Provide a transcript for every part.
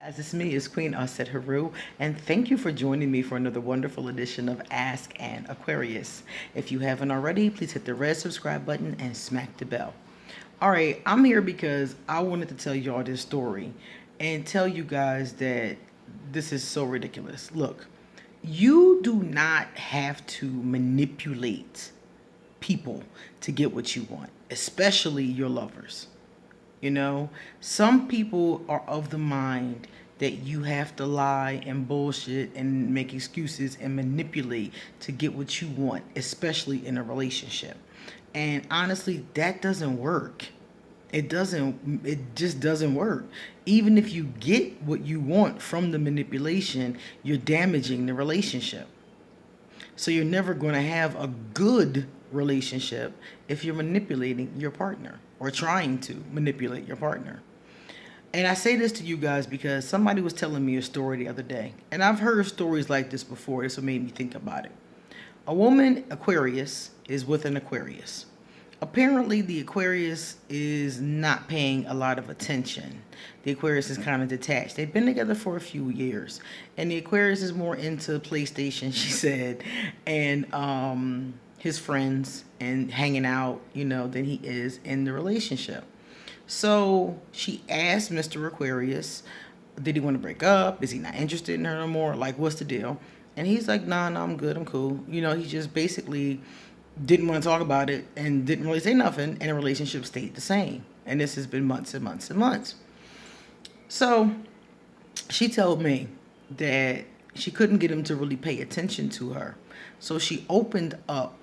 As it's me, it's Queen Aset Haru, and thank you for joining me for another wonderful edition of Ask an Aquarius. If you haven't already, please hit the red subscribe button and smack the bell. All right, I'm here because I wanted to tell y'all this story and tell you guys that this is so ridiculous. Look, you do not have to manipulate people to get what you want, especially your lovers. You know, some people are of the mind that you have to lie and bullshit and make excuses and manipulate to get what you want, especially in a relationship. And honestly, that doesn't work. It just doesn't work. Even if you get what you want from the manipulation, you're damaging the relationship. So you're never going to have a good relationship if you're manipulating your partner or trying to manipulate your partner. And I say this to you guys because somebody was telling me a story the other day. And I've heard stories like this before. This what made me think about it. A woman, Aquarius, is with an Aquarius. Apparently, the Aquarius is not paying a lot of attention. The Aquarius is kind of detached. They've been together for a few years, and the Aquarius is more into PlayStation, she said, and his friends and hanging out, than he is in the relationship. So she asked Mr. Aquarius, did he want to break up? Is he not interested in her no more? Like, what's the deal? And he's like, nah, I'm good, I'm cool. He just basically didn't want to talk about it and didn't really say nothing, and the relationship stayed the same. And this has been months and months and months. So she told me that she couldn't get him to really pay attention to her. So she opened up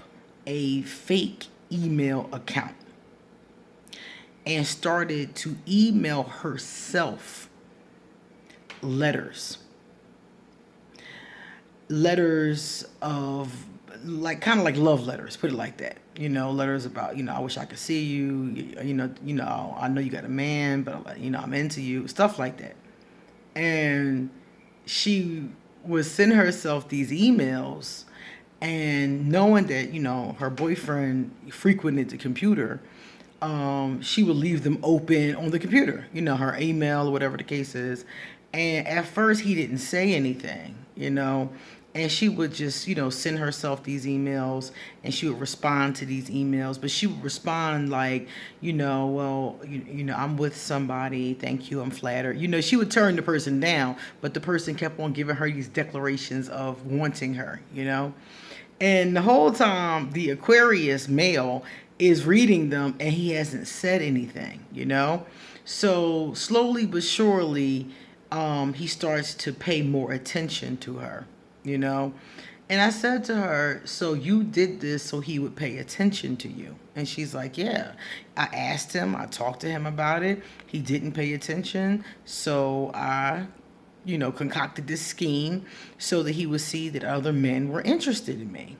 a fake email account and started to email herself letters. Letters of like kind of like love letters, put it like that. Letters about, I wish I could see you, I know you got a man, but I'm into you, stuff like that. And she would send herself these emails, and knowing that, her boyfriend frequented the computer, she would leave them open on the computer, her email or whatever the case is. And at first he didn't say anything, and she would just, send herself these emails, and she would respond to these emails, but she would respond like, well, I'm with somebody. Thank you. I'm flattered. She would turn the person down, but the person kept on giving her these declarations of wanting her, and the whole time the Aquarius male is reading them and he hasn't said anything, So slowly but surely, he starts to pay more attention to her, you know. And I said to her, so you did this so he would pay attention to you? And she's like, yeah. I asked him, I talked to him about it. He didn't pay attention. So I, concocted this scheme so that he would see that other men were interested in me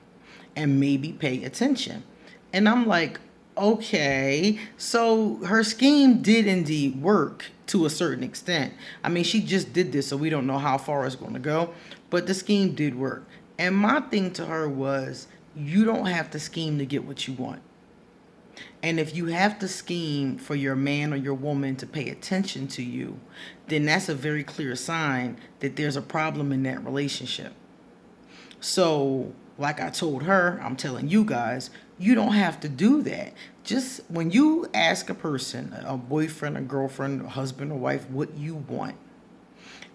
and maybe pay attention. And I'm like, okay, so her scheme did indeed work to a certain extent. I mean, she just did this, so we don't know how far it's going to go, but the scheme did work. And my thing to her was, you don't have to scheme to get what you want. And if you have to scheme for your man or your woman to pay attention to you, then that's a very clear sign that there's a problem in that relationship. So, like I told her, I'm telling you guys, you don't have to do that. Just when you ask a person, a boyfriend, a girlfriend, a husband or wife, what you want,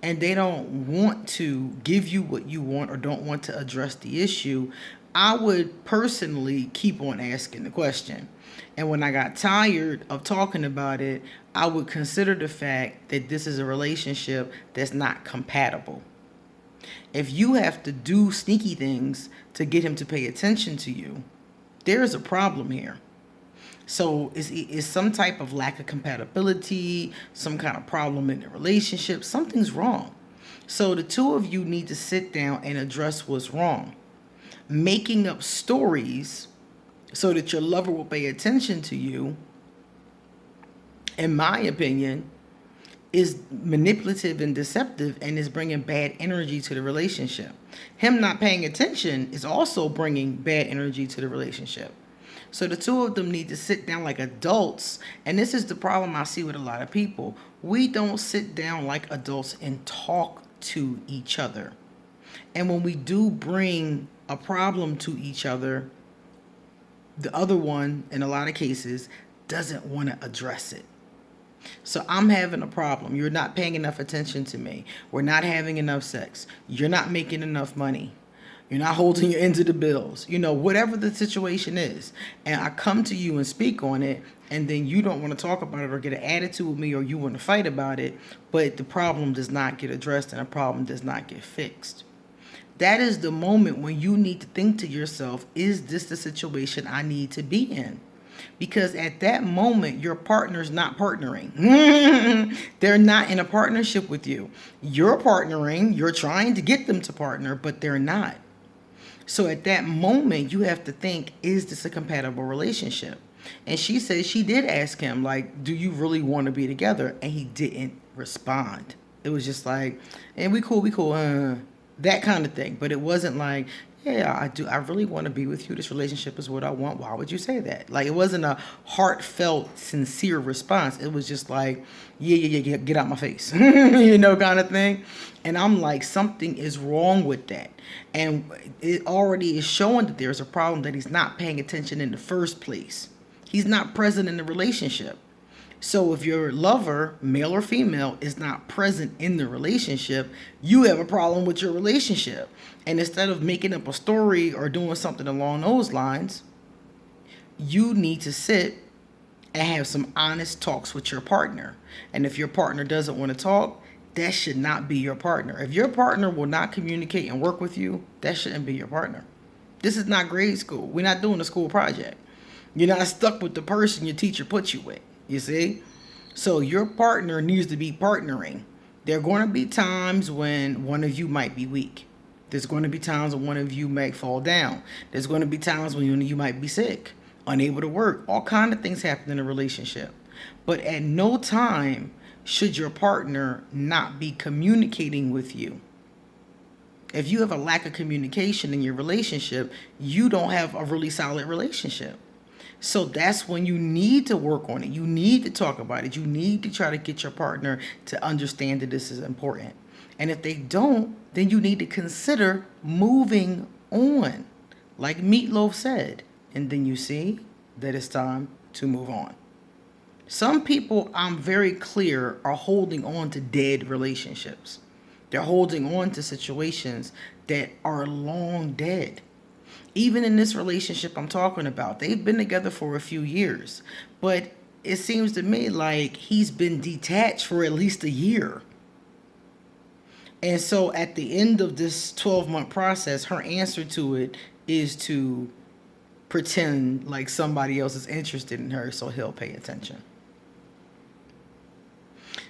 and they don't want to give you what you want or don't want to address the issue, I would personally keep on asking the question. And when I got tired of talking about it, I would consider the fact that this is a relationship that's not compatible. If you have to do sneaky things to get him to pay attention to you, there is a problem here. So is some type of lack of compatibility, some kind of problem in the relationship, something's wrong. So the two of you need to sit down and address what's wrong. Making up stories so that your lover will pay attention to you, in my opinion, is manipulative and deceptive and is bringing bad energy to the relationship. Him not paying attention is also bringing bad energy to the relationship. So the two of them need to sit down like adults. And this is the problem I see with a lot of people. We don't sit down like adults and talk to each other. And when we do bring a problem to each other, the other one, in a lot of cases, doesn't want to address it. So I'm having a problem. You're not paying enough attention to me. We're not having enough sex. You're not making enough money. You're not holding your end of the bills. Whatever the situation is. And I come to you and speak on it, and then you don't want to talk about it or get an attitude with me, or you want to fight about it, but the problem does not get addressed and the problem does not get fixed. That is the moment when you need to think to yourself, is this the situation I need to be in? Because at that moment, your partner's not partnering. They're not in a partnership with you. You're partnering. You're trying to get them to partner, but they're not. So at that moment, you have to think, is this a compatible relationship? And she says she did ask him, like, do you really want to be together? And he didn't respond. It was just like, and we cool, that kind of thing. But it wasn't like, yeah, I do. I really want to be with you. This relationship is what I want. Why would you say that? Like, it wasn't a heartfelt, sincere response. It was just like, yeah, get out my face, kind of thing. And I'm like, something is wrong with that. And it already is showing that there's a problem, that he's not paying attention in the first place. He's not present in the relationship. So if your lover, male or female, is not present in the relationship, you have a problem with your relationship. And instead of making up a story or doing something along those lines, you need to sit and have some honest talks with your partner. And if your partner doesn't want to talk, that should not be your partner. If your partner will not communicate and work with you, that shouldn't be your partner. This is not grade school. We're not doing a school project. You're not stuck with the person your teacher put you with. You see? So your partner needs to be partnering. There are going to be times when one of you might be weak. There's going to be times when one of you might fall down. There's going to be times when you might be sick, unable to work. All kinds of things happen in a relationship. But at no time should your partner not be communicating with you. If you have a lack of communication in your relationship, you don't have a really solid relationship. So that's when you need to work on it. You need to talk about it. You need to try to get your partner to understand that this is important. And if they don't, then you need to consider moving on. Like Meatloaf said. And then you see that it's time to move on. Some people, I'm very clear, are holding on to dead relationships. They're holding on to situations that are long dead. Even in this relationship I'm talking about, they've been together for a few years. But it seems to me like he's been detached for at least a year. And so at the end of this 12-month process, her answer to it is to pretend like somebody else is interested in her so he'll pay attention.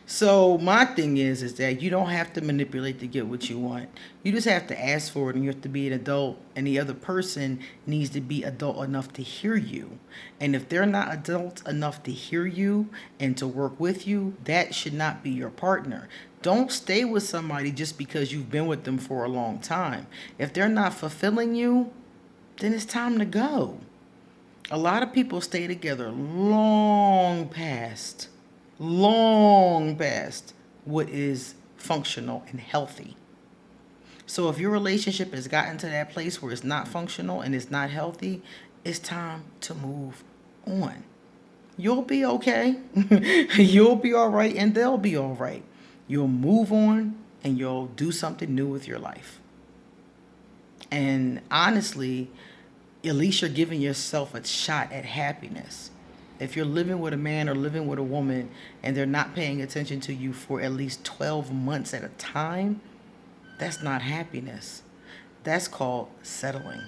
So my thing is that you don't have to manipulate to get what you want. You just have to ask for it, and you have to be an adult, and the other person needs to be adult enough to hear you. And if they're not adult enough to hear you and to work with you, that should not be your partner. Don't stay with somebody just because you've been with them for a long time. If they're not fulfilling you, then it's time to go. A lot of people stay together long past what is functional and healthy. So if your relationship has gotten to that place where it's not functional and it's not healthy, it's time to move on. You'll be okay. You'll be all right, and they'll be all right. You'll move on and you'll do something new with your life. And honestly, at least you're giving yourself a shot at happiness. If you're living with a man or living with a woman and they're not paying attention to you for at least 12 months at a time, that's not happiness. That's called settling.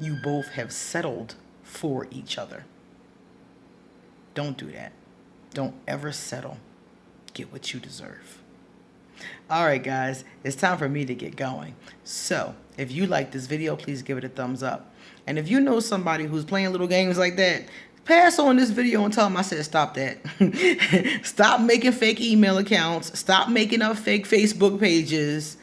You both have settled for each other. Don't do that. Don't ever settle. Get what you deserve. All right, guys, it's time for me to get going. So if you like this video, please give it a thumbs up. And if you know somebody who's playing little games like that, pass on this video and tell them I said stop that. Stop making fake email accounts. Stop making up fake Facebook pages.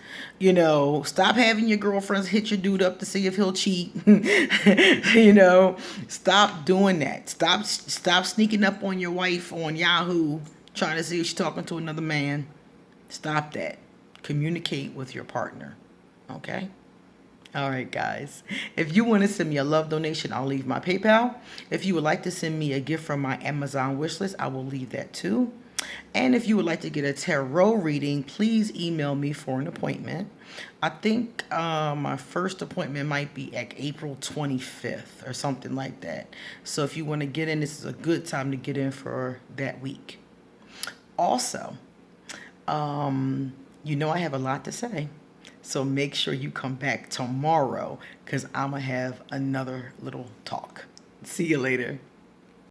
Stop having your girlfriends hit your dude up to see if he'll cheat. you know, stop doing that. Stop sneaking up on your wife on Yahoo trying to see if she's talking to another man. Stop that. Communicate with your partner. Okay? All right, guys. If you want to send me a love donation, I'll leave my PayPal. If you would like to send me a gift from my Amazon wishlist, I will leave that too. And if you would like to get a tarot reading, please email me for an appointment. I think my first appointment might be at April 25th or something like that. So if you want to get in, this is a good time to get in for that week. Also, I have a lot to say. So make sure you come back tomorrow because I'm going to have another little talk. See you later.